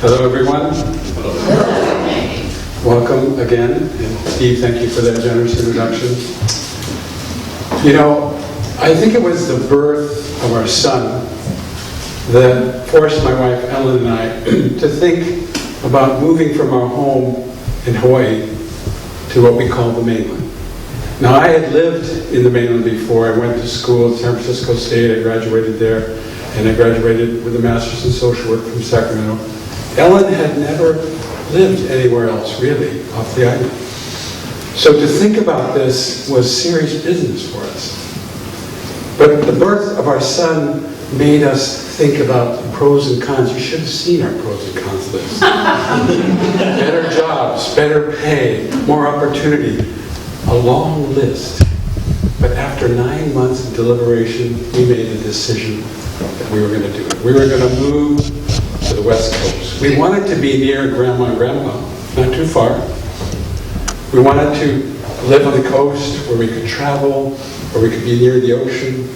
Hello, everyone. Welcome again. And Steve, thank you for that generous introduction. You know, I think it was the birth of our son that forced my wife Ellen and I to think about moving from our home in Hawaii to what we call the mainland. Now, I had lived in the mainland before. I went to school at San Francisco State. I graduated there, and I graduated with a master's in social work from Sacramento. Ellen had never lived anywhere else, really, off the island. So to think about this was serious business for us. But the birth of our son made us think about the pros and cons. You should have seen our pros and cons list. Better jobs, better pay, more opportunity. A long list. But after 9 months of deliberation, we made the decision that we were going to do it. We were going to move to the West Coast. We wanted to be near Grandma and Grandpa, not too far. We wanted to live on the coast where we could travel, where we could be near the ocean.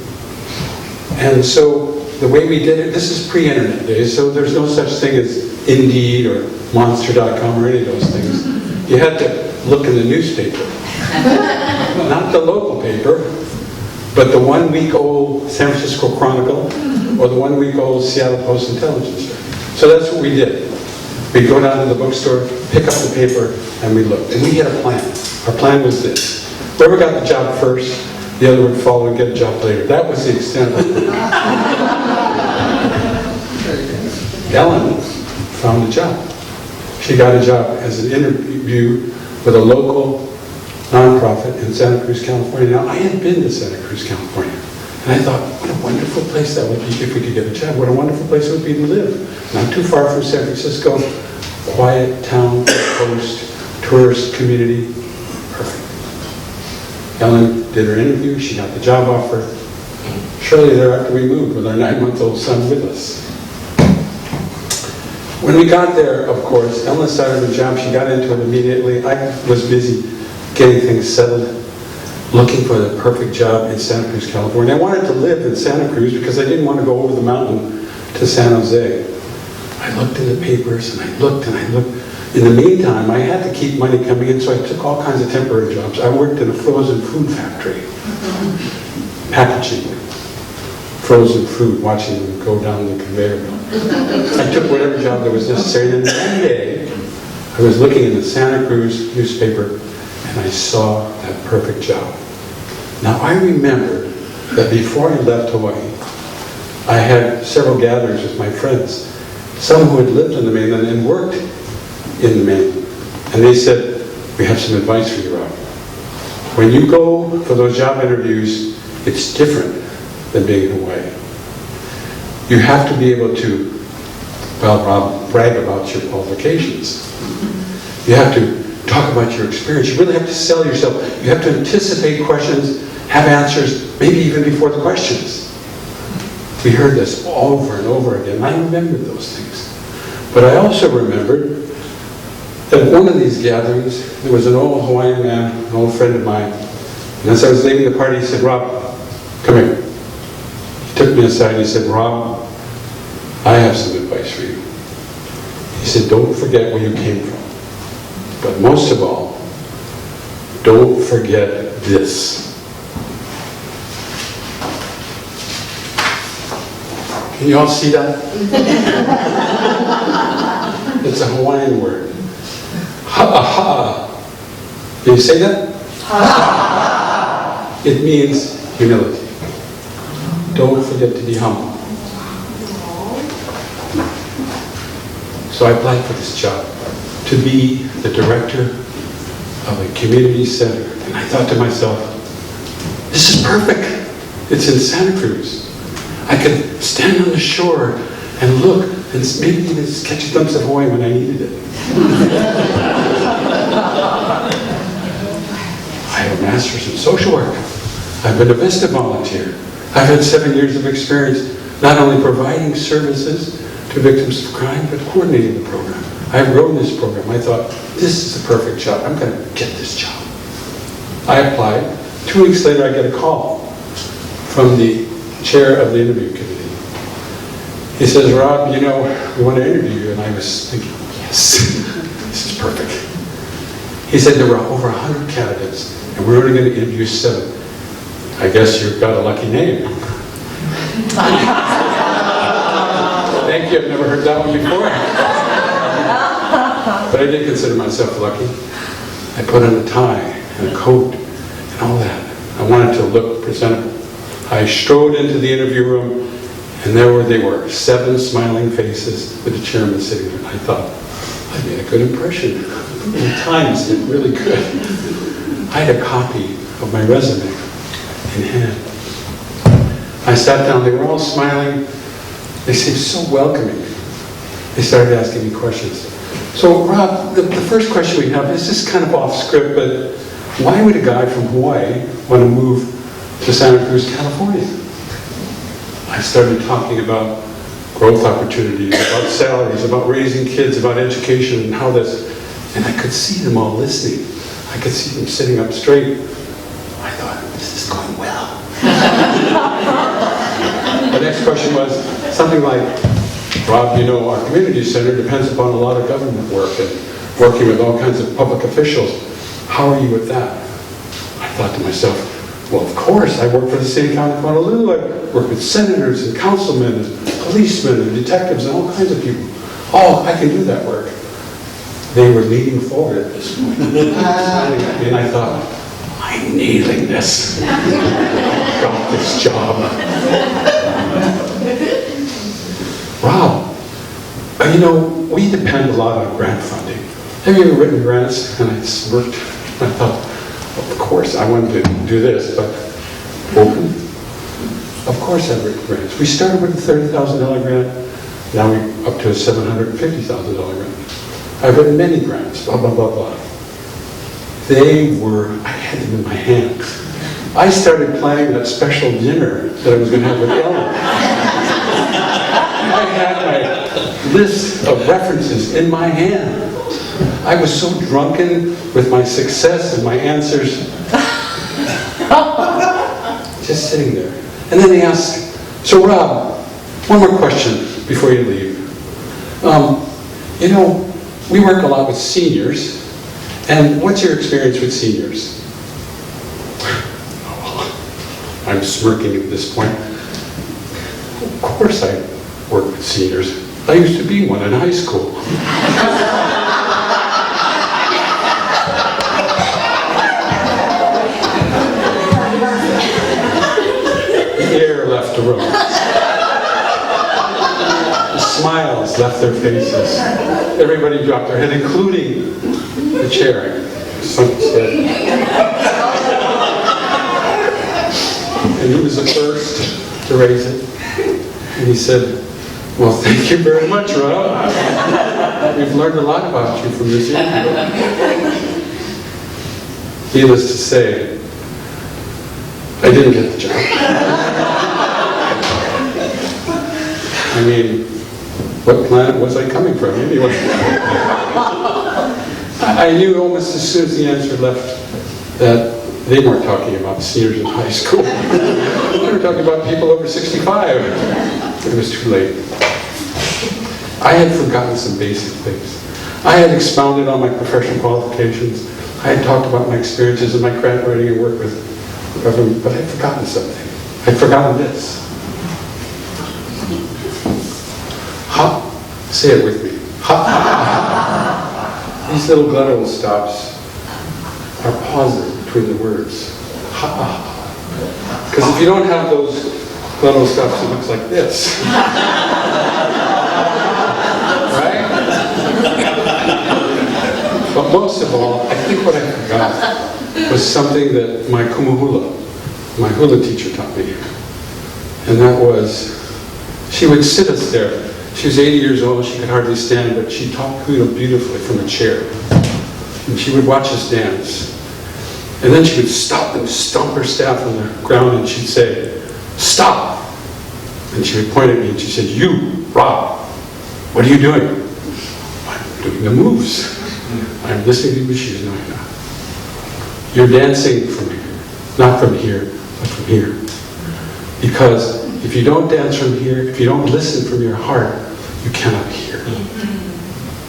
And so the way we did it, this is pre-internet days, so there's no such thing as Indeed or Monster.com or any of those things. You had to look in the newspaper. Not the local paper, but the 1 week old San Francisco Chronicle or the 1 week old Seattle Post Intelligencer. So that's what we did. We'd go down to the bookstore, pick up the paper, and we looked. And we had a plan. Our plan was this. Whoever got the job first, the other would follow and get a job later. That was the extent of it. Ellen found a job. She got a job as an interview with a local nonprofit in Santa Cruz, California. Now, I had been to Santa Cruz, California, and I thought, what a wonderful place that would be if we could get a job. What a wonderful place it would be to live. Not too far from San Francisco, quiet town, coast, tourist community. Perfect. Ellen did her interview. She got the job offer. Shortly thereafter, we moved with our 9-month-old son with us. When we got there, of course, Ellen started the job. She got into it immediately. I was busy getting things settled, looking for the perfect job in Santa Cruz, California. I wanted to live in Santa Cruz because I didn't want to go over the mountain to San Jose. I looked in the papers and I looked and I looked. In the meantime, I had to keep money coming in, so I took all kinds of temporary jobs. I worked in a frozen food factory, packaging frozen food, watching them go down the conveyor belt. I took whatever job that was necessary. And then one day, I was looking in the Santa Cruz newspaper and I saw that perfect job. Now, I remember that before I left Hawaii, I had several gatherings with my friends, some who had lived in the mainland and worked in the mainland. And they said, we have some advice for you, Rob. When you go for those job interviews, it's different than being in Hawaii. You have to be able to, well, Rob, brag about your qualifications. You have to talk about your experience. You really have to sell yourself. You have to anticipate questions, have answers, maybe even before the questions. We heard this over and over again, and I remembered those things. But I also remembered that at one of these gatherings, there was an old Hawaiian man, an old friend of mine, and as I was leaving the party, he said, Rob, come here. He took me aside and he said, Rob, I have some advice for you. He said, don't forget where you came from. But most of all, don't forget this. Can you all see that? It's a Hawaiian word. Ha-ha. Can you say that? Ha. It means humility. Don't forget to be humble. So I applied for this job, to be the director of a community center. And I thought to myself, this is perfect. It's in Santa Cruz. I could stand on the shore and look and maybe even catch a glimpse of Hawaii when I needed it. I have a master's in social work. I've been a VISTA volunteer. I've had 7 years of experience not only providing services to victims of crime, but coordinating the program. I've grown this program. I thought, this is the perfect job. I'm going to get this job. I applied. 2 weeks later, I get a call from the chair of the interview committee. He says, Rob, you know, we want to interview you. And I was thinking, yes, this is perfect. He said there were over 100 candidates, and we're only going to interview 7. I guess you've got a lucky name. Thank you, I've never heard that one before. But I did consider myself lucky. I put on a tie and a coat and all that. I wanted to look presentable. I strode into the interview room, and there they were, 7 smiling faces with the chairman sitting there. I thought, I made a good impression. The Times did really good. I had a copy of my resume in hand. I sat down, they were all smiling. They seemed so welcoming. They started asking me questions. So Rob, the first question we have is just kind of off script, but why would a guy from Hawaii want to move to Santa Cruz, California? I started talking about growth opportunities, about salaries, about raising kids, about education and how this, and I could see them all listening. I could see them sitting up straight. I thought, this is going well. The next question was something like, Rob, you know, our community center depends upon a lot of government work and working with all kinds of public officials. How are you with that? I thought to myself, well, of course, I work for the city county of Honolulu. I work with senators and councilmen and policemen and detectives and all kinds of people. Oh, I can do that work. They were leaning forward at this point, smiling at me, and I thought, I'm nailing this. Got this job. Rob, you know, we depend a lot on grant funding. Have you ever written grants? And I smirked. I thought, well, of course, I wanted to do this, but open. Of course I've written grants. We started with a $30,000 grant. Now we're up to a $750,000 grant. I've written many grants, blah, blah, blah, blah. I had them in my hand. I started planning that special dinner that I was going to have with Ellen. I had my list of references in my hand. I was so drunken with my success and my answers. Just sitting there. And then they asked, so Rob, one more question before you leave. You know, we work a lot with seniors, and what's your experience with seniors? I'm smirking at this point. Of course I work with seniors. I used to be one in high school. The air left the room. The smiles left their faces. Everybody dropped their head, including the chair. Sunk his head. And he was the first to raise it. And he said, well, thank you very much, Rob. We've learned a lot about you from this interview. Needless to say, I didn't get the job. I mean, what planet was I coming from anyway? I knew almost as soon as the answer left that they weren't talking about seniors in high school. They were talking about people over 65. It was too late. I had forgotten some basic things. I had expounded on my professional qualifications. I had talked about my experiences in my grant writing and work with government, but I had forgotten something. I'd forgotten this. Ha. Say it with me. Ha. These little guttural stops are pauses between the words. Ha. Because if you don't have those guttural stops, it looks like this. Right? But most of all, I think what I forgot was something that my kumuhula, my hula teacher, taught me. And that was, she would sit us there. She was 80 years old, she could hardly stand, but she taught hula beautifully from a chair. And she would watch us dance. And then she would stop and stomp her staff on the ground and she'd say, stop! And she would point at me and she said, you, Rob, what are you doing? I'm doing the moves. I'm listening to what she's doing now. You're dancing from here, not from here, but from here. Because If you don't dance from here, if you don't listen from your heart, you cannot hear.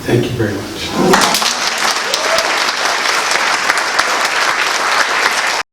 Thank you very much.